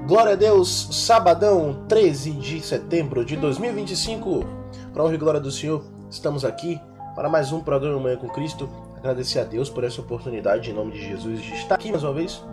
Glória a Deus, sabadão 13 de setembro de 2025. Para honra e glória do Senhor, estamos aqui para mais um programa Manhã com Cristo. Agradecer a Deus por essa oportunidade, em nome de Jesus, de estar aqui mais uma vez.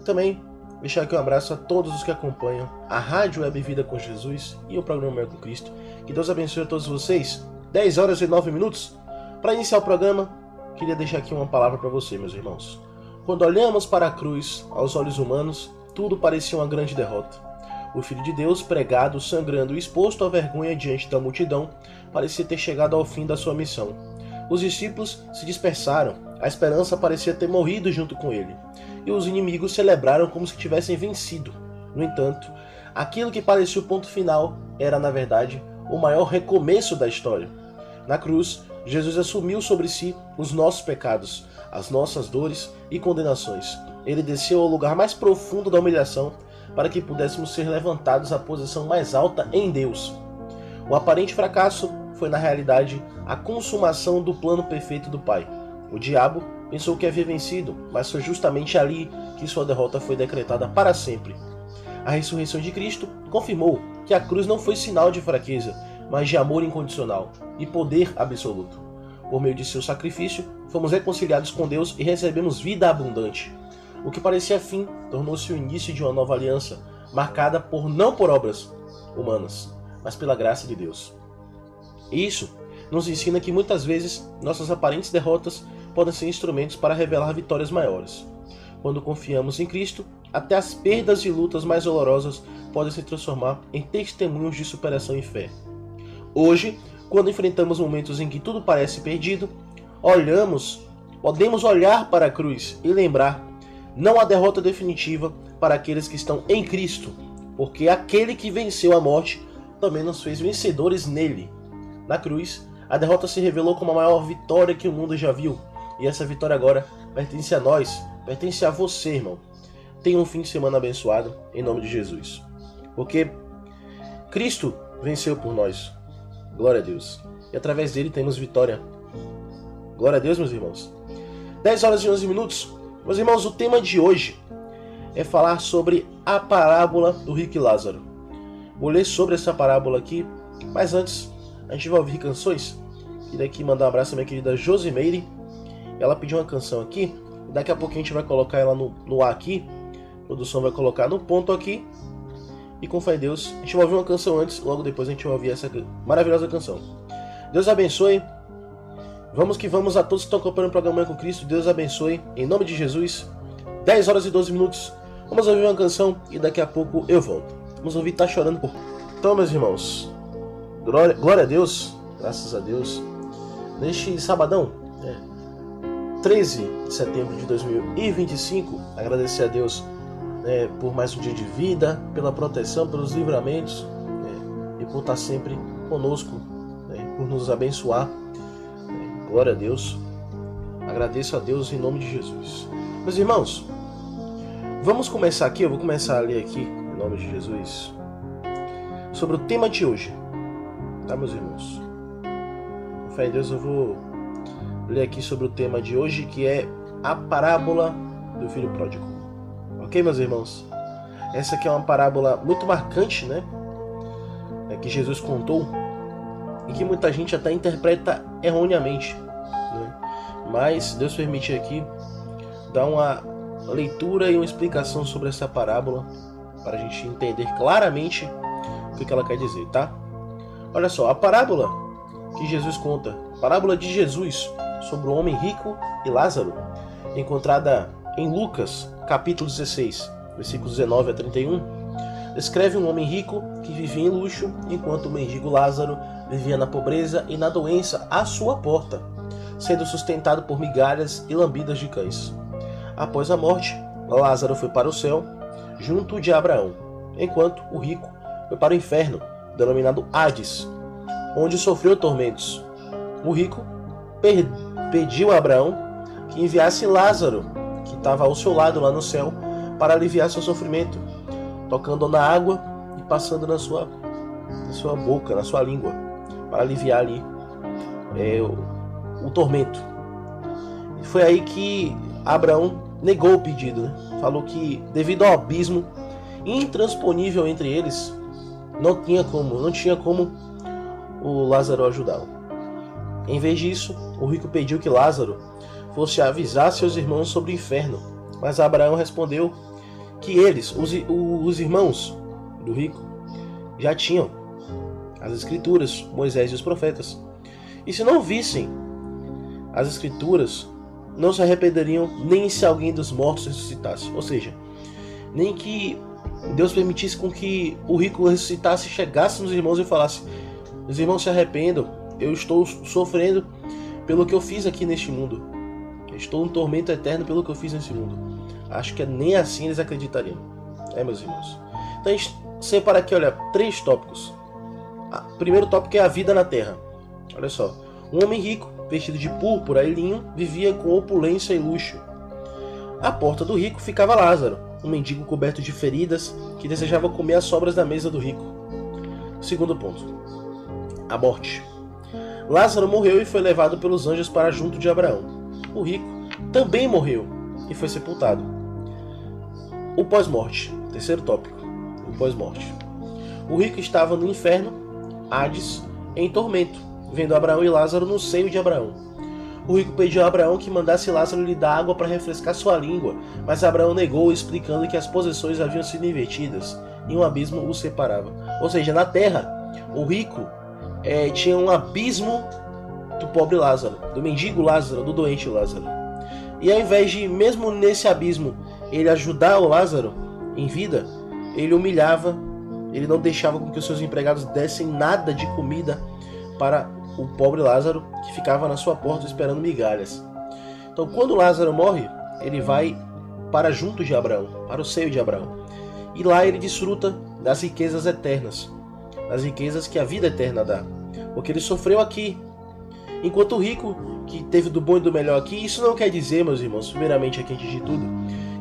Também deixar aqui um abraço a todos os que acompanham a Rádio Web Vida com Jesus e o programa Manhã com Cristo. Que Deus abençoe a todos vocês. 10 horas e 9 minutos. Para iniciar o programa, queria deixar aqui uma palavra para você, meus irmãos. Quando olhamos para a cruz, aos olhos humanos, tudo parecia uma grande derrota. O Filho de Deus, pregado, sangrando e exposto à vergonha diante da multidão, parecia ter chegado ao fim da sua missão. Os discípulos se dispersaram, a esperança parecia ter morrido junto com ele, e os inimigos celebraram como se tivessem vencido. No entanto, aquilo que parecia o ponto final era, na verdade, o maior recomeço da história. Na cruz, Jesus assumiu sobre si os nossos pecados, as nossas dores e condenações. Ele desceu ao lugar mais profundo da humilhação para que pudéssemos ser levantados à posição mais alta em Deus. O aparente fracasso foi, na realidade, a consumação do plano perfeito do Pai. O diabo pensou que havia vencido, mas foi justamente ali que sua derrota foi decretada para sempre. A ressurreição de Cristo confirmou que a cruz não foi sinal de fraqueza, mas de amor incondicional e poder absoluto. Por meio de seu sacrifício, fomos reconciliados com Deus e recebemos vida abundante. O que parecia fim tornou-se o início de uma nova aliança, marcada não por obras humanas, mas pela graça de Deus. Isso nos ensina que muitas vezes nossas aparentes derrotas podem ser instrumentos para revelar vitórias maiores. Quando confiamos em Cristo, até as perdas e lutas mais dolorosas podem se transformar em testemunhos de superação e fé. Hoje, quando enfrentamos momentos em que tudo parece perdido, podemos olhar para a cruz e lembrar: não há derrota definitiva para aqueles que estão em Cristo, porque aquele que venceu a morte também nos fez vencedores nele. Na cruz, a derrota se revelou como a maior vitória que o mundo já viu, e essa vitória agora pertence a nós, pertence a você, irmão. Tenha um fim de semana abençoado, em nome de Jesus. Porque Cristo venceu por nós. Glória a Deus. E através dele temos vitória. Glória a Deus, meus irmãos. 10 horas e 11 minutos. Meus irmãos, o tema de hoje é falar sobre a parábola do rico e Lázaro. Vou ler sobre essa parábola aqui, mas antes a gente vai ouvir canções. Queria aqui mandar um abraço à minha querida Josimeire. Ela pediu uma canção aqui, e daqui a pouco a gente vai colocar ela no ar aqui. A produção vai colocar no ponto aqui. E com fé em Deus, a gente vai ouvir uma canção antes, logo depois a gente vai ouvir essa maravilhosa canção. Deus abençoe. Vamos que vamos a todos que estão acompanhando o programa Manhã com Cristo. Deus abençoe, em nome de Jesus. 10 horas e 12 minutos. Vamos ouvir uma canção e daqui a pouco eu volto. Vamos ouvir Tá Chorando por... Então, meus irmãos, glória a Deus, graças a Deus. Neste sabadão, 13 de setembro de 2025, agradecer a Deus por mais um dia de vida, pela proteção, pelos livramentos, e por estar sempre conosco, por nos abençoar. Glória a Deus. Agradeço a Deus em nome de Jesus. Meus irmãos, vamos começar aqui. Eu vou começar a ler aqui, em nome de Jesus, sobre o tema de hoje. Tá, meus irmãos? Com fé em Deus, eu vou ler aqui sobre o tema de hoje, que é a parábola do filho pródigo. Ok, meus irmãos? Essa aqui é uma parábola muito marcante, que Jesus contou e que muita gente até interpreta erroneamente, Mas Deus permite aqui dar uma leitura e uma explicação sobre essa parábola para a gente entender claramente o que ela quer dizer, tá? Olha só, a parábola que Jesus conta, parábola de Jesus sobre o homem rico e Lázaro, encontrada em Lucas, capítulo 16, versículos 19 a 31, descreve um homem rico que vivia em luxo, enquanto o mendigo Lázaro vivia na pobreza e na doença à sua porta, sendo sustentado por migalhas e lambidas de cães. Após a morte, Lázaro foi para o céu, junto de Abraão, enquanto o rico foi para o inferno, denominado Hades, onde sofreu tormentos. O rico pediu a Abraão que enviasse Lázaro, que estava ao seu lado lá no céu, para aliviar seu sofrimento, tocando na água e passando na sua boca, na sua língua, para aliviar ali o tormento. E foi aí que Abraão negou o pedido, Falou que devido ao abismo intransponível entre eles, não tinha como o Lázaro ajudá-lo. Em vez disso, o rico pediu que Lázaro fosse avisar seus irmãos sobre o inferno, mas Abraão respondeu que eles, os irmãos do rico, já tinham as escrituras, Moisés e os profetas, e se não vissem as escrituras, não se arrependeriam nem se alguém dos mortos ressuscitasse. Ou seja, nem que Deus permitisse com que o rico ressuscitasse, chegasse nos irmãos e falasse: os irmãos se arrependam, eu estou sofrendo pelo que eu fiz aqui neste mundo, eu estou em tormento eterno pelo que eu fiz nesse mundo. Acho que nem assim eles acreditariam. Meus irmãos. Então a gente separa aqui, olha, 3 tópicos. O primeiro tópico é a vida na terra. Olha só, um homem rico, vestido de púrpura e linho, vivia com opulência e luxo. À porta do rico ficava Lázaro, um mendigo coberto de feridas que desejava comer as sobras da mesa do rico. Segundo ponto, a morte. Lázaro morreu e foi levado pelos anjos para junto de Abraão. O rico também morreu e foi sepultado. O pós-morte. Terceiro tópico, o pós-morte. O rico estava no inferno, Hades, em tormento, vendo Abraão e Lázaro no seio de Abraão. O rico pediu a Abraão que mandasse Lázaro lhe dar água para refrescar sua língua, mas Abraão negou, explicando que as posições haviam sido invertidas e um abismo os separava. Ou seja, na terra, o rico tinha um abismo do pobre Lázaro, do mendigo Lázaro, do doente Lázaro. E ao invés de, mesmo nesse abismo, ele ajudar o Lázaro em vida, ele humilhava, ele não deixava com que os seus empregados dessem nada de comida para o pobre Lázaro, que ficava na sua porta esperando migalhas. Então, quando Lázaro morre, ele vai para junto de Abraão, para o seio de Abraão. E lá ele desfruta das riquezas eternas, das riquezas que a vida eterna dá. Porque ele sofreu aqui, enquanto o rico, que teve do bom e do melhor aqui, isso não quer dizer, meus irmãos, primeiramente aqui antes de tudo,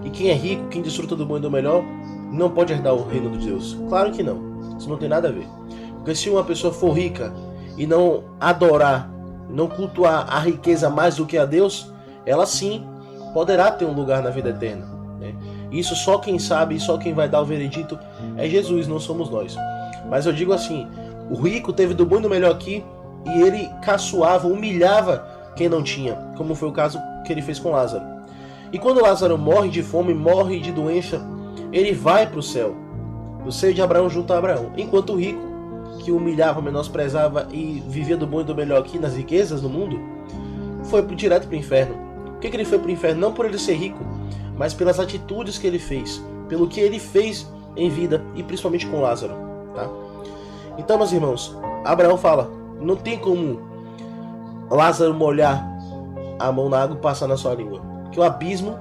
e quem é rico, quem desfruta do bom e do melhor, não pode herdar o reino de Deus. Claro que não. Isso não tem nada a ver. Porque se uma pessoa for rica e não adorar, não cultuar a riqueza mais do que a Deus, ela sim poderá ter um lugar na vida eterna, né? Isso só quem sabe, só quem vai dar o veredito é Jesus, não somos nós. Mas eu digo assim, o rico teve do bom e do melhor aqui e ele caçoava, humilhava quem não tinha, como foi o caso que ele fez com Lázaro. E quando Lázaro morre de fome, morre de doença, ele vai para o céu, do seio de Abraão junto a Abraão. Enquanto o rico, que humilhava, menosprezava e vivia do bom e do melhor aqui nas riquezas do mundo, foi direto para o inferno. Por que ele foi para o inferno? Não por ele ser rico, mas pelas atitudes que ele fez, pelo que ele fez em vida e principalmente com Lázaro, tá? Então, meus irmãos, Abraão fala, não tem como Lázaro molhar a mão na água e passar na sua língua, que o abismo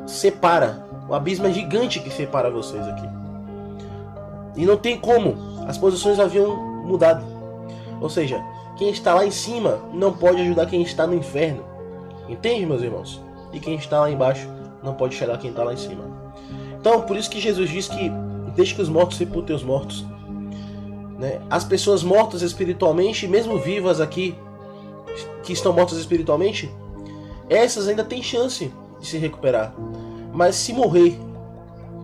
separa. O abismo é gigante que separa vocês aqui. E não tem como. As posições haviam mudado. Ou seja, quem está lá em cima não pode ajudar quem está no inferno. Entende, meus irmãos? E quem está lá embaixo não pode chegar quem está lá em cima. Então, por isso que Jesus diz que deixe que os mortos sepultem os mortos, né? As pessoas mortas espiritualmente, mesmo vivas aqui, que estão mortas espiritualmente, essas ainda têm chance de se recuperar. Mas se morrer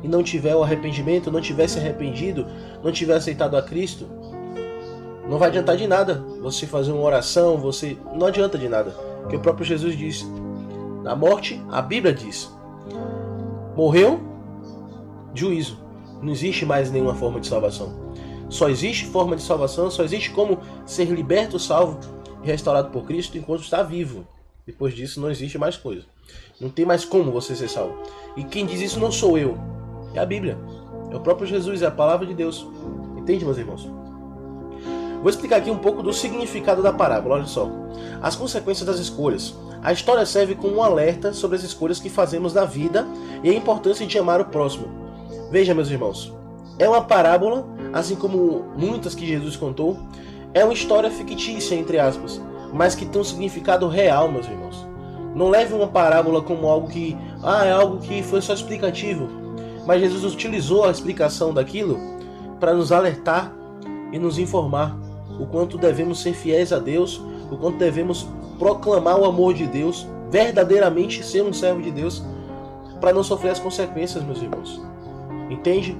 e não tiver o arrependimento, não tiver se arrependido, não tiver aceitado a Cristo, não vai adiantar de nada você fazer uma oração, não adianta de nada. Porque o próprio Jesus diz, na morte, a Bíblia diz, morreu, juízo. Não existe mais nenhuma forma de salvação. Só existe forma de salvação, só existe como ser liberto, salvo e restaurado por Cristo enquanto está vivo. Depois disso não existe mais coisa. Não tem mais como você ser salvo. E quem diz isso não sou eu, é a Bíblia. É o próprio Jesus, é a palavra de Deus. Entende, meus irmãos? Vou explicar aqui um pouco do significado da parábola, olha só. As consequências das escolhas. A história serve como um alerta sobre as escolhas que fazemos na vida e a importância de amar o próximo. Veja, meus irmãos, é uma parábola, assim como muitas que Jesus contou, é uma história fictícia, entre aspas, mas que tem um significado real, meus irmãos. Não leve uma parábola como algo que, é algo que foi só explicativo, mas Jesus utilizou a explicação daquilo para nos alertar e nos informar o quanto devemos ser fiéis a Deus, o quanto devemos proclamar o amor de Deus, verdadeiramente ser um servo de Deus, para não sofrer as consequências, meus irmãos. Entende?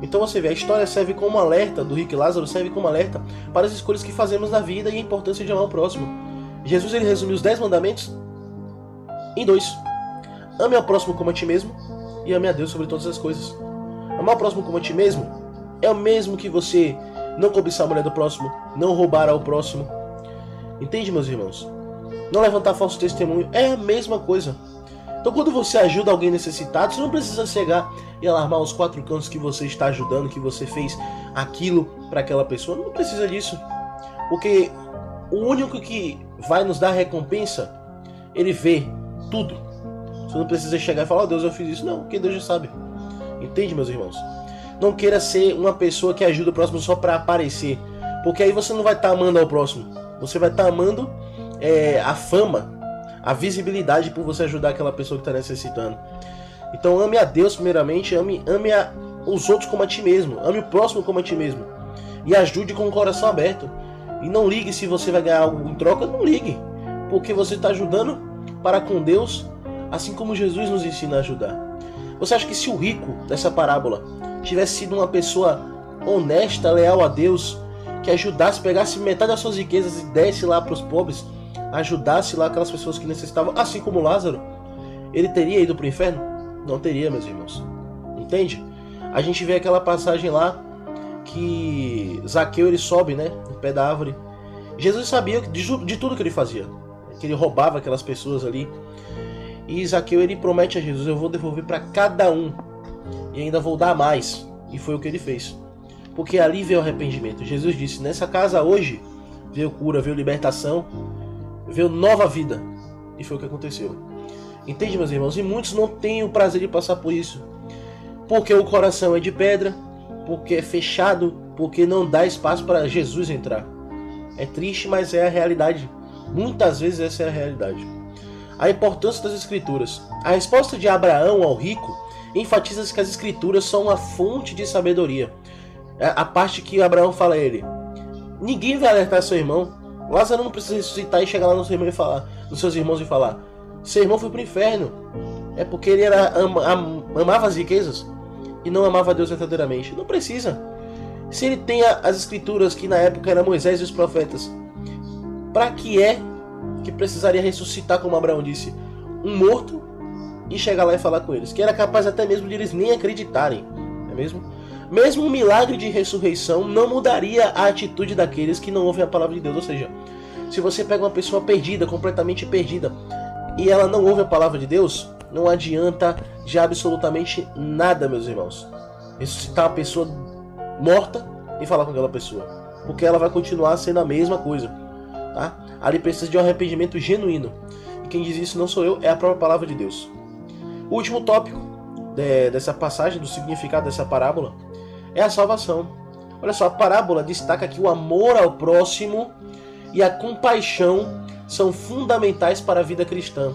Então você vê, a história serve como alerta, do rico e Lázaro serve como alerta para as escolhas que fazemos na vida e a importância de amar o próximo. Jesus ele resumiu os 10 mandamentos em 2. Ame ao próximo como a ti mesmo e ame a Deus sobre todas as coisas. Amar o próximo como a ti mesmo é o mesmo que você não cobiçar a mulher do próximo, não roubar ao próximo. Entende, meus irmãos? Não levantar falso testemunho é a mesma coisa. Então quando você ajuda alguém necessitado, você não precisa chegar e alarmar os 4 cantos que você está ajudando, que você fez aquilo para aquela pessoa. Não precisa disso. Porque o único que vai nos dar recompensa, ele vê tudo. Você não precisa chegar e falar, oh, Deus, eu fiz isso. Não, porque Deus já sabe. Entende, meus irmãos? Não queira ser uma pessoa que ajuda o próximo só para aparecer. Porque aí você não vai estar amando ao próximo. Você vai estar amando a fama, a visibilidade por você ajudar aquela pessoa que está necessitando. Então ame a Deus primeiramente, ame os outros como a ti mesmo, ame o próximo como a ti mesmo. E ajude com o coração aberto. E não ligue se você vai ganhar algo em troca, não ligue. Porque você está ajudando para com Deus, assim como Jesus nos ensina a ajudar. Você acha que se o rico dessa parábola tivesse sido uma pessoa honesta, leal a Deus, que ajudasse, pegasse metade das suas riquezas e desse lá para os pobres, ajudasse lá aquelas pessoas que necessitavam, assim como Lázaro, ele teria ido para o inferno? Não teria, meus irmãos. Entende? A gente vê aquela passagem lá que Zaqueu ele sobe, né, no pé da árvore. Jesus sabia de tudo que ele fazia, que ele roubava aquelas pessoas ali. E Zaqueu ele promete a Jesus, eu vou devolver para cada um e ainda vou dar mais. E foi o que ele fez. Porque ali veio o arrependimento. Jesus disse, nessa casa hoje veio cura, veio libertação, veio nova vida. E foi o que aconteceu. Entende, meus irmãos? E muitos não têm o prazer de passar por isso. Porque o coração é de pedra, porque é fechado, porque não dá espaço para Jesus entrar. É triste, mas é a realidade. Muitas vezes essa é a realidade. A importância das escrituras. A resposta de Abraão ao rico enfatiza que as escrituras são uma fonte de sabedoria. A parte que Abraão fala a ele, ninguém vai alertar seu irmão. Lázaro não precisa ressuscitar e chegar lá no seu irmão e falar, nos seus irmãos e falar, seu irmão foi para o inferno. É porque ele amava as riquezas e não amava a Deus verdadeiramente. Não precisa. Se ele tem as escrituras que na época eram Moisés e os profetas, para que precisaria ressuscitar, como Abraão disse, um morto e chegar lá e falar com eles? Que era capaz até mesmo de eles nem acreditarem, não é mesmo? Mesmo um milagre de ressurreição não mudaria a atitude daqueles que não ouvem a palavra de Deus. Ou seja, se você pega uma pessoa perdida, completamente perdida, e ela não ouve a palavra de Deus, não adianta de absolutamente nada, meus irmãos. Ressuscitar uma pessoa morta e falar com aquela pessoa, porque ela vai continuar sendo a mesma coisa, tá? Ali precisa de um arrependimento genuíno. E quem diz isso não sou eu, é a própria palavra de Deus. O último tópico dessa passagem, do significado dessa parábola, é a salvação. Olha só, a parábola destaca que o amor ao próximo e a compaixão são fundamentais para a vida cristã,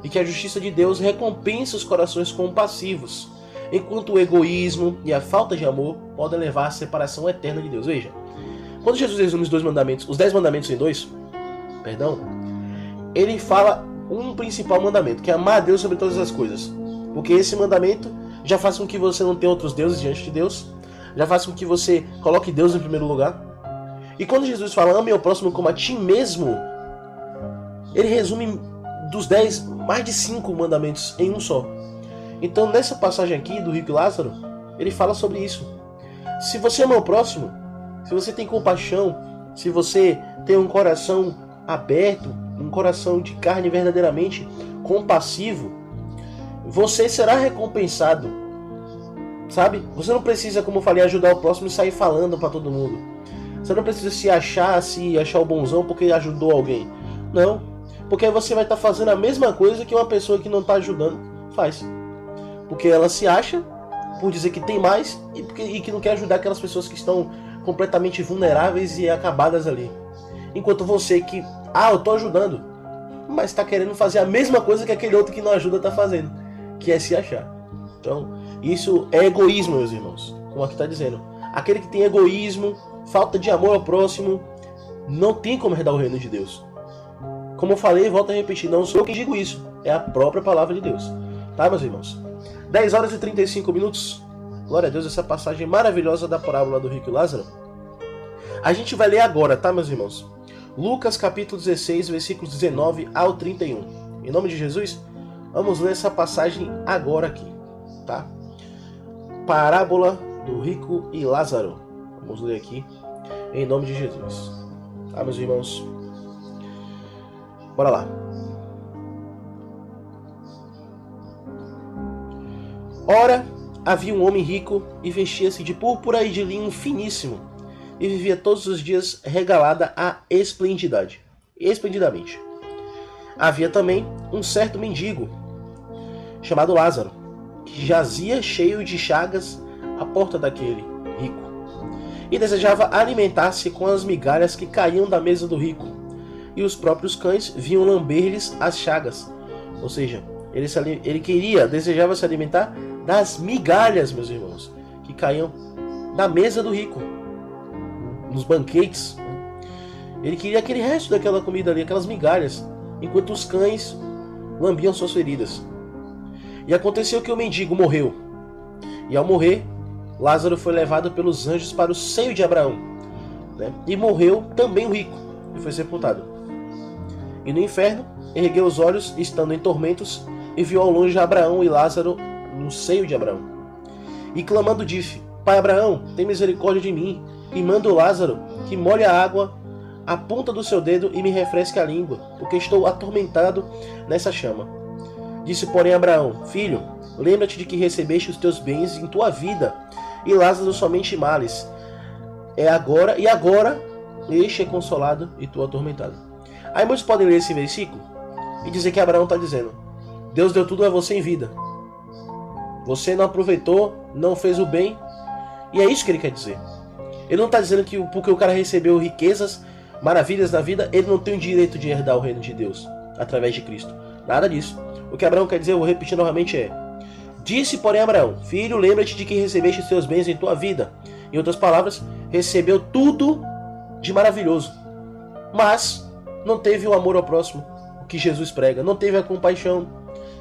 e que a justiça de Deus recompensa os corações compassivos, enquanto o egoísmo e a falta de amor podem levar à separação eterna de Deus. Veja, quando Jesus resume os 10 mandamentos em 2, ele fala um principal mandamento, que é amar a Deus sobre todas as coisas. Porque esse mandamento já faz com que você não tenha outros deuses diante de Deus, já faz com que você coloque Deus em primeiro lugar. E quando Jesus fala, ame ao próximo como a ti mesmo, ele resume dos 10, mais de 5 mandamentos em um só. Então nessa passagem aqui do rico e Lázaro, ele fala sobre isso. Se você ama o próximo, se você tem compaixão, se você tem um coração aberto, um coração de carne verdadeiramente compassivo, você será recompensado, sabe? Você não precisa, como eu falei, ajudar o próximo e sair falando para todo mundo. Você não precisa se achar o bonzão porque ajudou alguém. Não, porque aí você vai estar fazendo a mesma coisa que uma pessoa que não está ajudando faz. Porque ela se acha por dizer que tem mais e que não quer ajudar aquelas pessoas que estão completamente vulneráveis e acabadas ali. Enquanto você que, eu estou ajudando, mas está querendo fazer a mesma coisa que aquele outro que não ajuda está fazendo, que é se achar. Então, isso é egoísmo, meus irmãos, como aqui está dizendo. Aquele que tem egoísmo, falta de amor ao próximo, não tem como herdar o reino de Deus. Como eu falei, volto a repetir, não sou eu que digo isso, é a própria palavra de Deus. Tá, meus irmãos? 10 horas e 35 minutos. glória a Deus, essa passagem maravilhosa da parábola do rico e Lázaro. A gente vai ler agora, tá, meus irmãos? Lucas capítulo 16, versículos 19 ao 31. Em nome de Jesus, vamos ler essa passagem agora aqui, tá? Parábola do rico e Lázaro. Vamos ler aqui, em nome de Jesus. Tá, meus irmãos? Bora lá. Ora, havia um homem rico e vestia-se de púrpura e de linho finíssimo, e vivia todos os dias regalada a esplendidamente. Havia também um certo mendigo, chamado Lázaro, que jazia cheio de chagas à porta daquele rico, e desejava alimentar-se com as migalhas que caíam da mesa do rico, e os próprios cães vinham lamber-lhes as chagas. Ou seja, ele desejava se alimentar das migalhas, meus irmãos, que caíam da mesa do rico, nos banquetes. Ele queria aquele resto daquela comida ali, aquelas migalhas, enquanto os cães lambiam suas feridas. E aconteceu que o mendigo morreu. E ao morrer, Lázaro foi levado pelos anjos para o seio de Abraão, né? E morreu também o rico, e foi sepultado. E no inferno, ergueu os olhos, estando em tormentos, e viu ao longe Abraão e Lázaro no seio de Abraão. E clamando disse: Pai Abraão, tem misericórdia de mim, e manda o Lázaro que molhe a água a ponta do seu dedo e me refresque a língua, porque estou atormentado nessa chama. Disse, porém, Abraão: Filho, lembra-te de que recebeste os teus bens em tua vida, e Lázaro somente males. Agora este é consolado e tu atormentado. Aí muitos podem ler esse versículo e dizer que Abraão está dizendo: Deus deu tudo a você em vida. Você não aproveitou, não fez o bem. E é isso que ele quer dizer. Ele não está dizendo que porque o cara recebeu riquezas, maravilhas da vida, ele não tem o direito de herdar o reino de Deus através de Cristo. Nada disso. O que Abraão quer dizer, eu vou repetir novamente, é: Disse, porém, Abraão: Filho, lembra-te de que recebeste os teus bens em tua vida. Em outras palavras, recebeu tudo de maravilhoso, mas não teve o amor ao próximo, o que Jesus prega. Não teve a compaixão,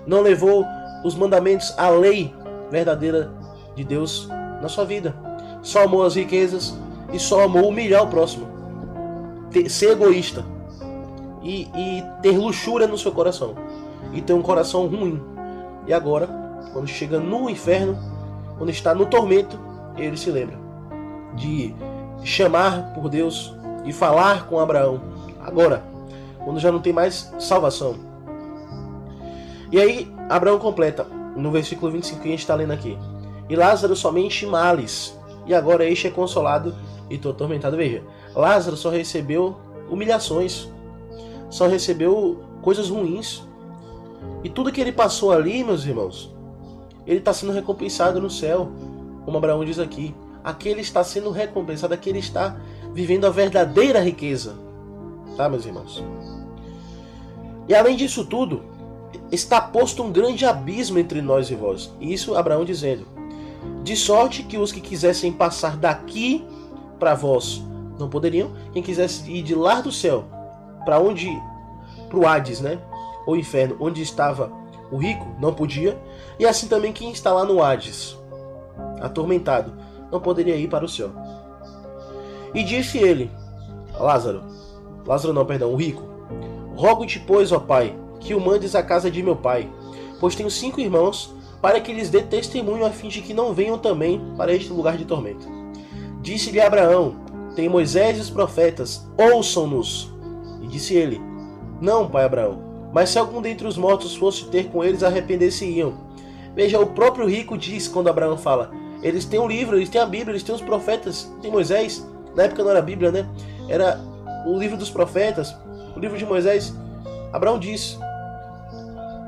não levou os mandamentos, a lei verdadeira de Deus na sua vida. Só amou as riquezas e só amou humilhar o próximo, ser egoísta e ter luxúria no seu coração e ter um coração ruim. E agora, quando chega no inferno, quando está no tormento, ele se lembra de chamar por Deus e falar com Abraão. Agora, quando já não tem mais salvação. E aí, Abraão completa, no versículo 25 que a gente está lendo aqui: E Lázaro somente males, e agora este é consolado e tu atormentado. Veja, Lázaro só recebeu humilhações, só recebeu coisas ruins. E tudo que ele passou ali, meus irmãos, ele está sendo recompensado no céu. Como Abraão diz aqui, aquele está sendo recompensado, aquele está vivendo a verdadeira riqueza. Tá, meus irmãos? E além disso tudo, está posto um grande abismo entre nós e vós. Isso Abraão dizendo: De sorte que os que quisessem passar daqui para vós não poderiam. Quem quisesse ir de lá do céu para o Hades, né? Ou inferno, onde estava o rico, não podia. E assim também quem está lá no Hades, atormentado, não poderia ir para o céu. E disse ele, o rico: Rogo-te, pois, ó pai, que o mandes à casa de meu pai, pois tenho 5 irmãos, para que lhes dê testemunho, a fim de que não venham também para este lugar de tormento. Disse-lhe Abraão: Tem Moisés e os profetas, ouçam-nos. E disse ele: Não, pai Abraão, mas se algum dentre os mortos fosse ter com eles, arrepender-se-iam. Veja, o próprio rico diz, quando Abraão fala, eles têm um livro, eles têm a Bíblia, eles têm os profetas, tem Moisés. Na época não era a Bíblia, né? Era o livro dos profetas, o livro de Moisés. Abraão diz,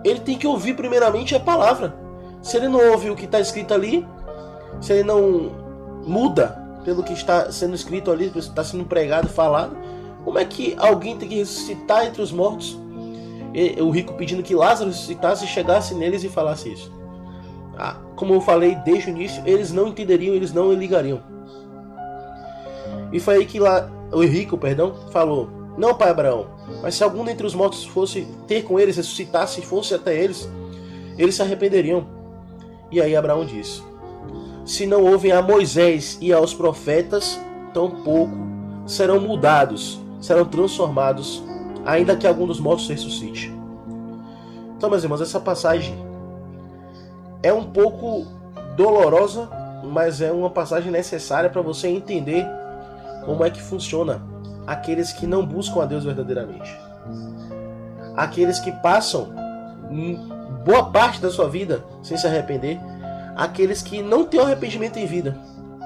ele tem que ouvir primeiramente a palavra. Se ele não ouve o que está escrito ali, se ele não muda pelo que está sendo escrito ali, pelo que está sendo pregado, falado, como é que alguém tem que ressuscitar entre os mortos? E o rico pedindo que Lázaro ressuscitasse e chegasse neles e falasse isso. Como eu falei desde o início, eles não entenderiam, eles não ligariam. E foi aí que o rico falou: Não, pai Abraão, mas se algum dentre os mortos fosse ter com eles, ressuscitasse e fosse até eles, eles se arrependeriam. E aí Abraão disse: se não ouvem a Moisés e aos profetas, tampouco serão mudados, serão transformados, ainda que algum dos mortos ressuscite. Então, meus irmãos, essa passagem é um pouco dolorosa, mas é uma passagem necessária para você entender como é que funciona aqueles que não buscam a Deus verdadeiramente. Aqueles que passam boa parte da sua vida sem se arrepender. Aqueles que não têm arrependimento em vida.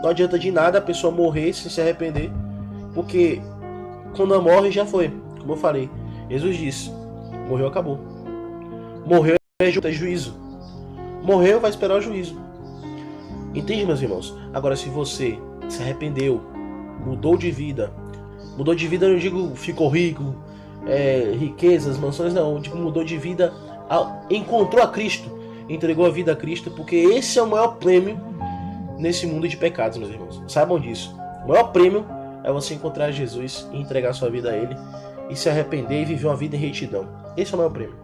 Não adianta de nada a pessoa morrer sem se arrepender, porque quando morre já foi. Como eu falei, Jesus disse, morreu, acabou. Morreu é juízo. Morreu, vai esperar o juízo. Entende, meus irmãos? Agora, se você se arrependeu, mudou de vida eu não digo ficou rico, riquezas, mansões, não. Eu digo mudou de vida, encontrou a Cristo, entregou a vida a Cristo, porque esse é o maior prêmio nesse mundo de pecados, meus irmãos. Saibam disso. O maior prêmio é você encontrar Jesus e entregar sua vida a Ele, e se arrepender e viver uma vida em retidão. Esse é o maior prêmio.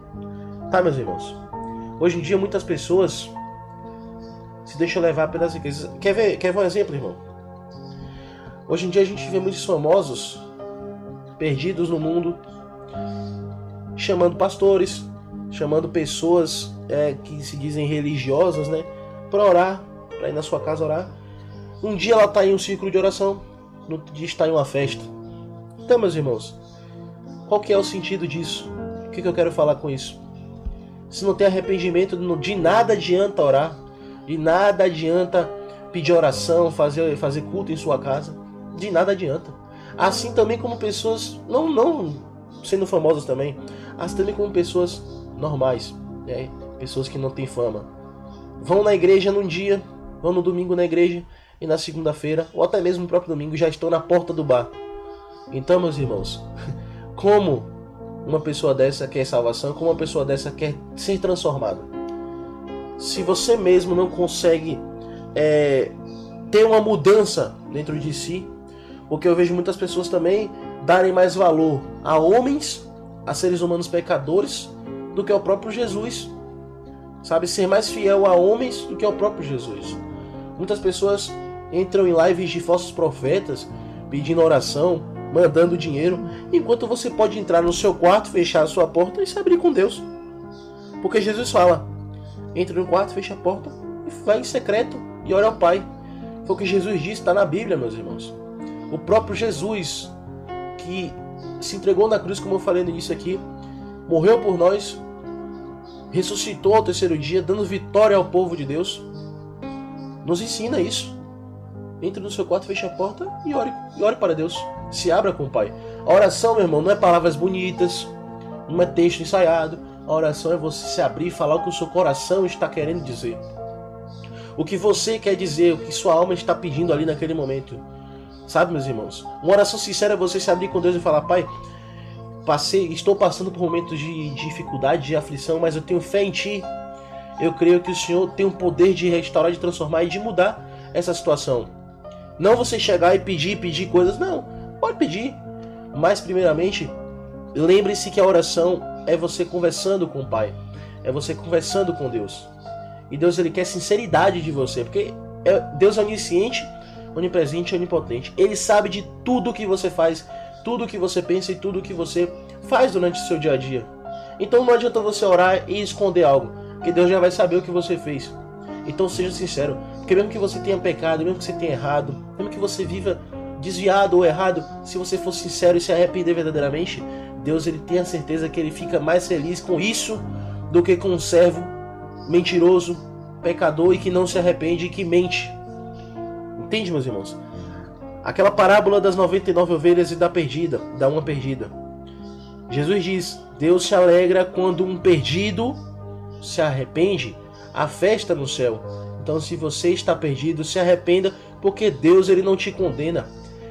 Tá, meus irmãos? Hoje em dia muitas pessoas se deixam levar pelas riquezas. Quer ver um exemplo, irmão? Hoje em dia a gente vê muitos famosos perdidos no mundo, chamando pastores, chamando pessoas que se dizem religiosas, né, para orar, para ir na sua casa orar. Um dia ela está em um círculo de oração, no outro dia está em uma festa. Então, meus irmãos, qual que é o sentido disso? O que eu quero falar com isso? Se não tem arrependimento, de nada adianta orar, de nada adianta pedir oração, fazer culto em sua casa, de nada adianta. Assim também como pessoas, não sendo famosas também, assim também como pessoas normais, né? Pessoas que não têm fama. Vão na igreja num dia, vão no domingo na igreja, e na segunda-feira, ou até mesmo no próprio domingo, já estão na porta do bar. Então, meus irmãos, como uma pessoa dessa quer salvação, como uma pessoa dessa quer ser transformada? Se você mesmo não consegue ter uma mudança dentro de si, porque eu vejo muitas pessoas também darem mais valor a homens, a seres humanos pecadores, do que ao próprio Jesus. Sabe, ser mais fiel a homens do que ao próprio Jesus. Muitas pessoas entram em lives de falsos profetas, pedindo oração, mandando dinheiro, enquanto você pode entrar no seu quarto, fechar a sua porta e se abrir com Deus. Porque Jesus fala, entra no quarto, fecha a porta e vai em secreto e ora ao Pai. Foi o que Jesus disse, está na Bíblia, meus irmãos. O próprio Jesus, que se entregou na cruz, como eu falei no início aqui, morreu por nós, ressuscitou ao terceiro dia, dando vitória ao povo de Deus, nos ensina isso. Entre no seu quarto, feche a porta e ore para Deus. Se abra com o Pai. A oração, meu irmão, não é palavras bonitas, não é texto ensaiado. A oração é você se abrir e falar o que o seu coração está querendo dizer. O que você quer dizer, o que sua alma está pedindo ali naquele momento. Sabe, meus irmãos? Uma oração sincera é você se abrir com Deus e falar, Pai, estou passando por momentos de dificuldade, de aflição, mas eu tenho fé em Ti. Eu creio que o Senhor tem o poder de restaurar, de transformar e de mudar essa situação. Não você chegar e pedir coisas, não. Pode pedir. Mas, primeiramente, lembre-se que a oração é você conversando com o Pai. É você conversando com Deus. E Deus, Ele quer sinceridade de você. Porque Deus é onisciente, onipresente e onipotente. Ele sabe de tudo que você faz, tudo que você pensa e tudo que você faz durante o seu dia a dia. Então não adianta você orar e esconder algo, porque Deus já vai saber o que você fez. Então seja sincero, porque mesmo que você tenha pecado, mesmo que você tenha errado, mesmo que você viva desviado ou errado, se você for sincero e se arrepender verdadeiramente, Deus, Ele tem a certeza que Ele fica mais feliz com isso do que com um servo mentiroso, pecador e que não se arrepende e que mente. Entende, meus irmãos? Aquela parábola das 99 ovelhas e da uma perdida. Jesus diz, Deus se alegra quando um perdido se arrepende, há festa no céu. Então, se você está perdido, se arrependa, porque Deus, Ele não te condena.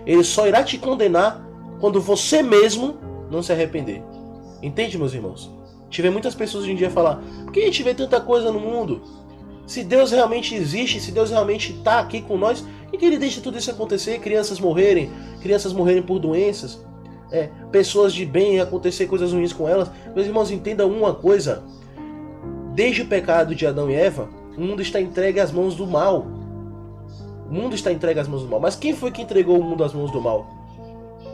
Ele só irá te condenar quando você mesmo não se arrepender. Entende, meus irmãos? Tive muitas pessoas hoje em dia falar, por que a gente vê tanta coisa no mundo? Se Deus realmente existe, se Deus realmente está aqui com nós, por que Ele deixa tudo isso acontecer? Crianças morrerem por doenças, pessoas de bem acontecer coisas ruins com elas. Meus irmãos, entendam uma coisa. Desde o pecado de Adão e Eva, o mundo está entregue às mãos do mal. O mundo está entregue às mãos do mal. Mas quem foi que entregou o mundo às mãos do mal?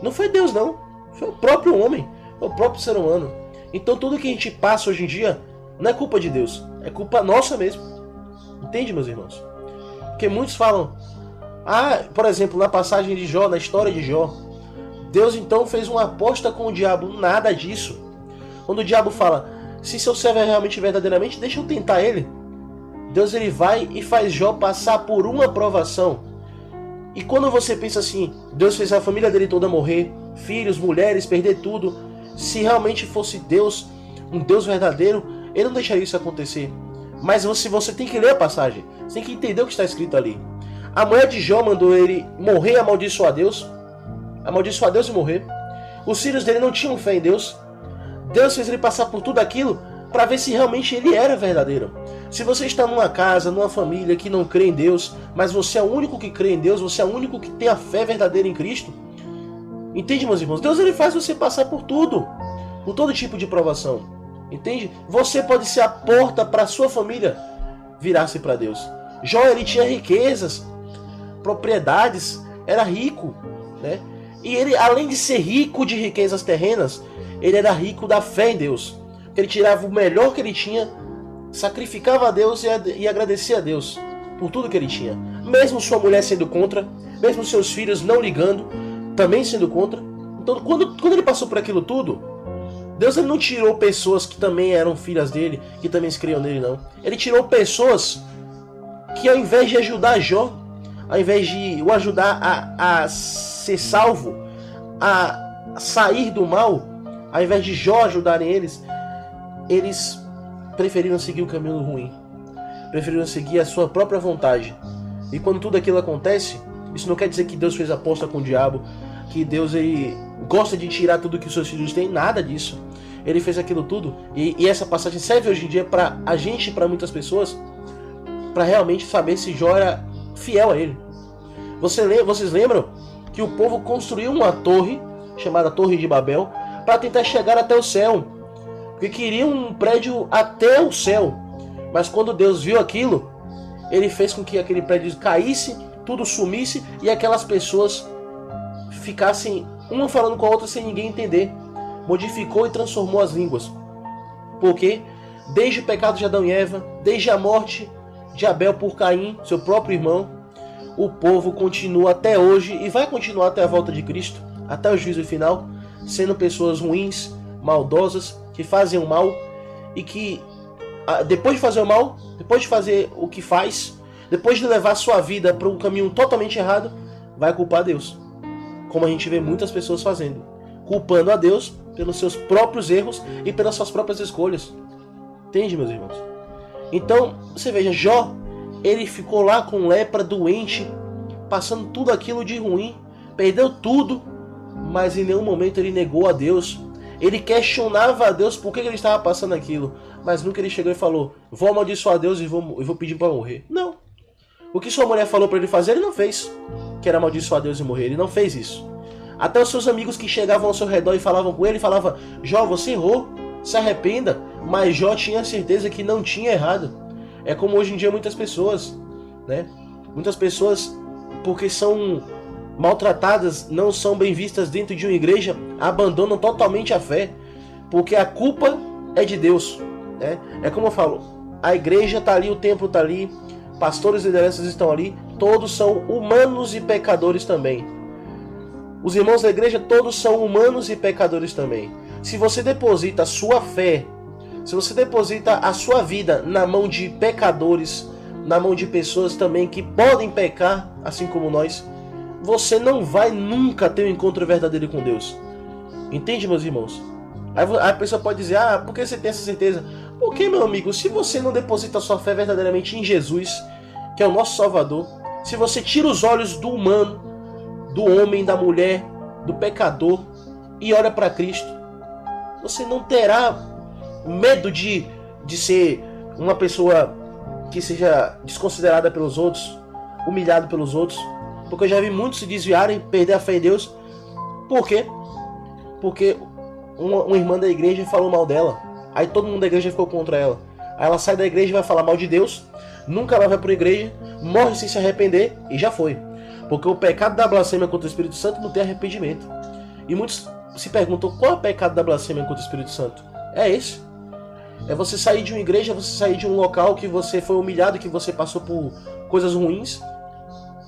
Não foi Deus, não. Foi o próprio homem, foi o próprio ser humano. Então tudo que a gente passa hoje em dia não é culpa de Deus, é culpa nossa mesmo. Entende, meus irmãos? Porque muitos falam, por exemplo, na passagem de Jó, na história de Jó, Deus então fez uma aposta com o diabo. Nada disso. Quando o diabo fala, se seu servo é realmente verdadeiramente, deixa eu tentar ele. Deus ele vai e faz Jó passar por uma provação. E quando você pensa assim, Deus fez a família dele toda morrer, filhos, mulheres, perder tudo. Se realmente fosse Deus, um Deus verdadeiro, ele não deixaria isso acontecer. Mas você tem que ler a passagem, você tem que entender o que está escrito ali. A mulher de Jó mandou ele morrer e amaldiçoar Deus e morrer. Os filhos dele não tinham fé em Deus. Deus fez ele passar por tudo aquilo para ver se realmente ele era verdadeiro. Se você está numa casa, numa família que não crê em Deus, mas você é o único que crê em Deus, você é o único que tem a fé verdadeira em Cristo, entende, meus irmãos? Deus ele faz você passar por tudo, por todo tipo de provação, entende? Você pode ser a porta para a sua família virar-se para Deus. Jó ele tinha riquezas, propriedades, era rico, né? E ele, além de ser rico de riquezas terrenas, ele era rico da fé em Deus. Ele tirava o melhor que ele tinha, sacrificava a Deus e agradecia a Deus por tudo que ele tinha. Mesmo sua mulher sendo contra, mesmo seus filhos não ligando, também sendo contra. Então quando ele passou por aquilo tudo, Deus ele não tirou pessoas que também eram filhas dele, que também criam nele, não. Ele tirou pessoas que ao invés de ajudar Jó, ao invés de o ajudar a ser salvo, a sair do mal, ao invés de Jó ajudarem eles preferiram seguir o caminho ruim, preferiram seguir a sua própria vontade. E quando tudo aquilo acontece, isso não quer dizer que Deus fez aposta com o diabo, que Deus ele gosta de tirar tudo que os seus filhos têm, nada disso. Ele fez aquilo tudo, e essa passagem serve hoje em dia para a gente, para muitas pessoas, para realmente saber se Jó era fiel a ele. Vocês lembram que o povo construiu uma torre, chamada Torre de Babel, para tentar chegar até o céu, porque queriam um prédio até o céu. Mas quando Deus viu aquilo, ele fez com que aquele prédio caísse, tudo sumisse e aquelas pessoas ficassem uma falando com a outra sem ninguém entender. Modificou e transformou as línguas. Porque desde o pecado de Adão e Eva, desde a morte de Abel por Caim, seu próprio irmão, o povo continua até hoje e vai continuar até a volta de Cristo, até o juízo final, sendo pessoas ruins, maldosas, que fazem o mal e que depois de fazer o mal, depois de fazer o que faz, depois de levar sua vida para um caminho totalmente errado, vai culpar Deus. Como a gente vê muitas pessoas fazendo, culpando a Deus pelos seus próprios erros e pelas suas próprias escolhas. Entende, meus irmãos? Então, você veja, Jó, ele ficou lá com lepra, doente, passando tudo aquilo de ruim, perdeu tudo, mas em nenhum momento ele negou a Deus. Ele questionava a Deus por que ele estava passando aquilo, mas nunca ele chegou e falou, vou amaldiçoar a Deus e vou pedir para morrer. Não. O que sua mulher falou para ele fazer, ele não fez. Que era amaldiçoar a Deus e morrer, ele não fez isso. Até os seus amigos que chegavam ao seu redor e falavam com ele, falavam, Jó, você errou, se arrependa. Mas Jó tinha certeza que não tinha errado. É como hoje em dia muitas pessoas, né? Muitas pessoas, porque são maltratadas, não são bem vistas dentro de uma igreja, abandonam totalmente a fé, porque a culpa é de Deus, né? É como eu falo, a igreja está ali, o templo está ali, pastores e lideranças estão ali, todos são humanos e pecadores também. Os irmãos da igreja todos são humanos e pecadores também. Se você deposita a sua fé, se você deposita a sua vida na mão de pecadores, na mão de pessoas também que podem pecar, assim como nós, você não vai nunca ter um encontro verdadeiro com Deus. Entende, meus irmãos? Aí a pessoa pode dizer, por que você tem essa certeza? Porque, meu amigo, se você não deposita a sua fé verdadeiramente em Jesus, que é o nosso Salvador, se você tira os olhos do humano, do homem, da mulher, do pecador, e olha para Cristo, você não terá medo de ser uma pessoa que seja desconsiderada pelos outros, humilhado pelos outros. Porque eu já vi muitos se desviarem, perder a fé em Deus. Por quê? Porque uma irmã da igreja falou mal dela. Aí todo mundo da igreja ficou contra ela. Aí ela sai da igreja e vai falar mal de Deus. nunca mais vai para a igreja, morre sem se arrepender e já foi. Porque o pecado da blasfêmia contra o Espírito Santo não tem arrependimento. E muitos se perguntam qual é o pecado da blasfêmia contra o Espírito Santo. É esse. É você sair de uma igreja, você sair de um local que você foi humilhado, que você passou por coisas ruins.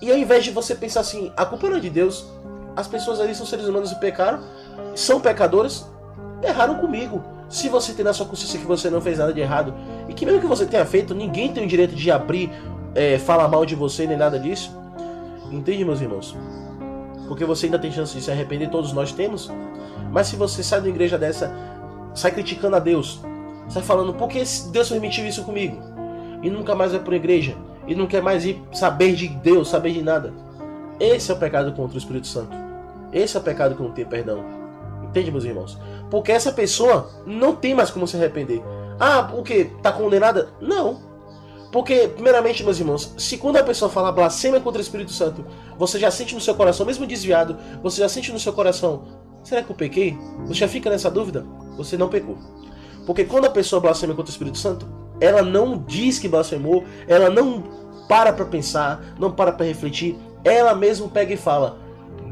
E ao invés de você pensar assim, a culpa não é de Deus, as pessoas ali são seres humanos e pecaram, são pecadoras, erraram comigo. Se você tem na sua consciência que você não fez nada de errado, e que mesmo que você tenha feito, ninguém tem o direito de abrir, falar mal de você, nem nada disso. Entende, meus irmãos? Porque você ainda tem chance de se arrepender, todos nós temos. Mas se você sai de uma igreja dessa, sai criticando a Deus, sai falando, por que Deus permitiu isso comigo? E nunca mais vai para a igreja, e não quer mais ir saber de Deus, saber de nada. Esse é o pecado contra o Espírito Santo. Esse é o pecado que não tem perdão. Entende, meus irmãos? Porque essa pessoa não tem mais como se arrepender. Ah, o que? Está condenada? Não. Porque, primeiramente, meus irmãos, se quando a pessoa fala blasfêmia contra o Espírito Santo, você já sente no seu coração, mesmo desviado, você já sente no seu coração, será que eu pequei? Você já fica nessa dúvida? Você não pecou. Porque quando a pessoa blasfema contra o Espírito Santo, ela não diz que blasfemou, ela não para pensar, não para refletir, ela mesmo pega e fala,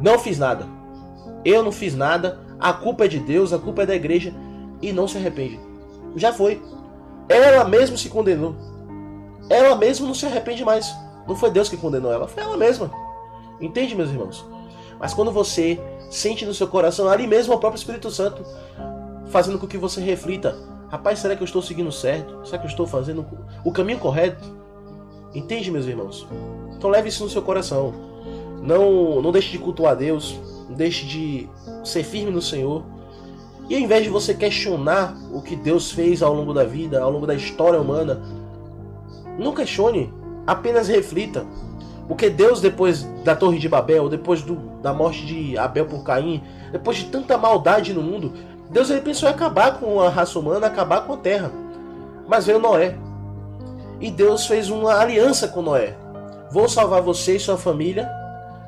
não fiz nada, eu não fiz nada, a culpa é de Deus, a culpa é da igreja, e não se arrepende. Já foi. Ela mesmo se condenou. Ela mesma não se arrepende mais. Não foi Deus que condenou ela, foi ela mesma. Entende, meus irmãos? Mas quando você sente no seu coração, ali mesmo é o próprio Espírito Santo fazendo com que você reflita, rapaz, será que eu estou seguindo certo? Será que eu estou fazendo o caminho correto? Entende, meus irmãos? Então leve isso no seu coração. Não deixe de cultuar a Deus, não deixe de ser firme no Senhor. E ao invés de você questionar o que Deus fez ao longo da vida, ao longo da história humana, não questione, apenas reflita. Porque Deus, depois da Torre de Babel, depois da morte de Abel por Caim, depois de tanta maldade no mundo, Deus ele pensou em acabar com a raça humana, acabar com a terra. Mas veio Noé. E Deus fez uma aliança com Noé. Vou salvar você e sua família,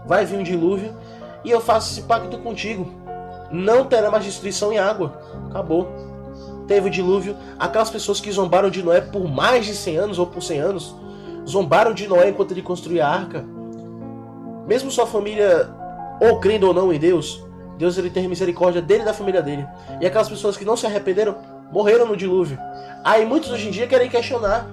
vai vir um dilúvio, e eu faço esse pacto contigo. Não terá mais destruição em água. Acabou. Teve o dilúvio, aquelas pessoas que zombaram de Noé por mais de 100 anos ou por 100 anos, zombaram de Noé enquanto ele construía a arca. Mesmo sua família, ou crendo ou não em Deus, Deus ele tem misericórdia dele e da família dele. E aquelas pessoas que não se arrependeram, morreram no dilúvio. Aí muitos hoje em dia querem questionar,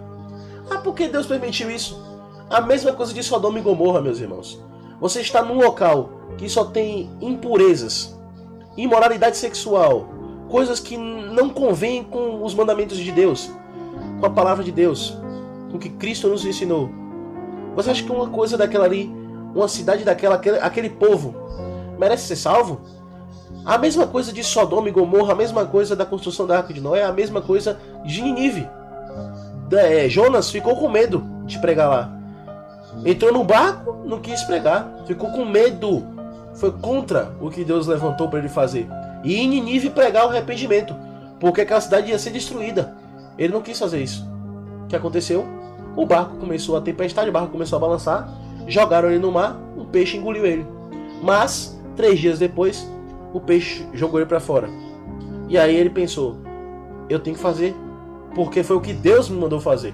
por que Deus permitiu isso? A mesma coisa de Sodoma e Gomorra, meus irmãos. Você está num local que só tem impurezas, imoralidade sexual, coisas que não convêm com os mandamentos de Deus, com a palavra de Deus, com o que Cristo nos ensinou. Você acha que uma coisa daquela ali, uma cidade daquela, aquele povo, merece ser salvo? A mesma coisa de Sodoma e Gomorra, a mesma coisa da construção da Arca de Noé, a mesma coisa de Nínive. Jonas ficou com medo de pregar lá. Entrou no barco, não quis pregar, ficou com medo. Foi contra o que Deus levantou para ele fazer. E em Nínive pregar o arrependimento, porque aquela cidade ia ser destruída. Ele não quis fazer isso. O que aconteceu? O barco começou a tempestade, o barco começou a balançar, jogaram ele no mar, um peixe engoliu ele. Mas, 3 dias depois, o peixe jogou ele para fora. E aí ele pensou, eu tenho que fazer, porque foi o que Deus me mandou fazer.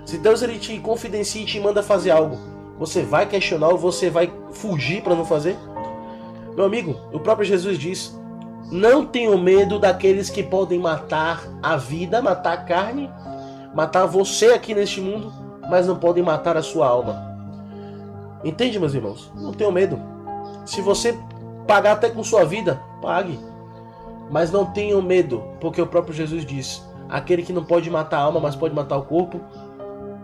Se Deus ele te confidencia e te manda fazer algo, você vai questionar ou você vai fugir para não fazer? Meu amigo, o próprio Jesus diz, não tenham medo daqueles que podem matar a vida, matar a carne, matar você aqui neste mundo, mas não podem matar a sua alma. Entende, meus irmãos? Não tenham medo. Se você pagar até com sua vida, pague. Mas não tenham medo, porque o próprio Jesus diz, aquele que não pode matar a alma, mas pode matar o corpo,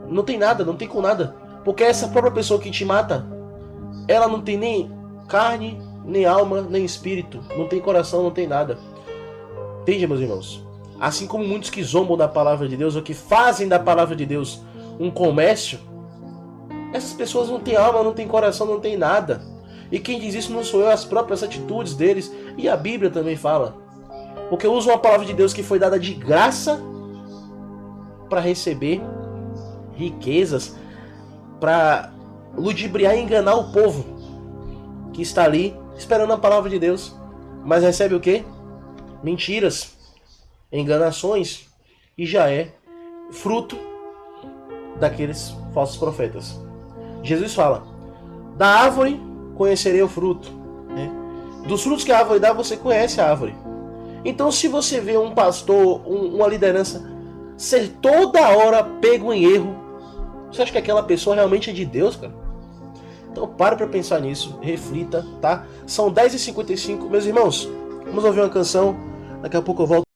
não tem nada, não tem com nada. Porque essa própria pessoa que te mata, ela não tem nem carne, nem alma, nem espírito, não tem coração, não tem nada. Entende, meus irmãos? Assim como muitos que zombam da palavra de Deus, ou que fazem da palavra de Deus um comércio, essas pessoas não têm alma, não têm coração, não têm nada. E quem diz isso não sou eu, as próprias atitudes deles, e a Bíblia também fala. Porque usam a palavra de Deus que foi dada de graça para receber riquezas, para ludibriar e enganar o povo que está ali esperando a palavra de Deus, mas recebe o quê? Mentiras, enganações, e já é fruto daqueles falsos profetas. Jesus fala: da árvore conhecerei o fruto, né? Dos frutos que a árvore dá, você conhece a árvore. Então, se você vê um pastor, uma liderança ser toda hora pego em erro, você acha que aquela pessoa realmente é de Deus, cara? Então para pra pensar nisso, reflita, tá? São 10h55, meus irmãos, vamos ouvir uma canção, daqui a pouco eu volto.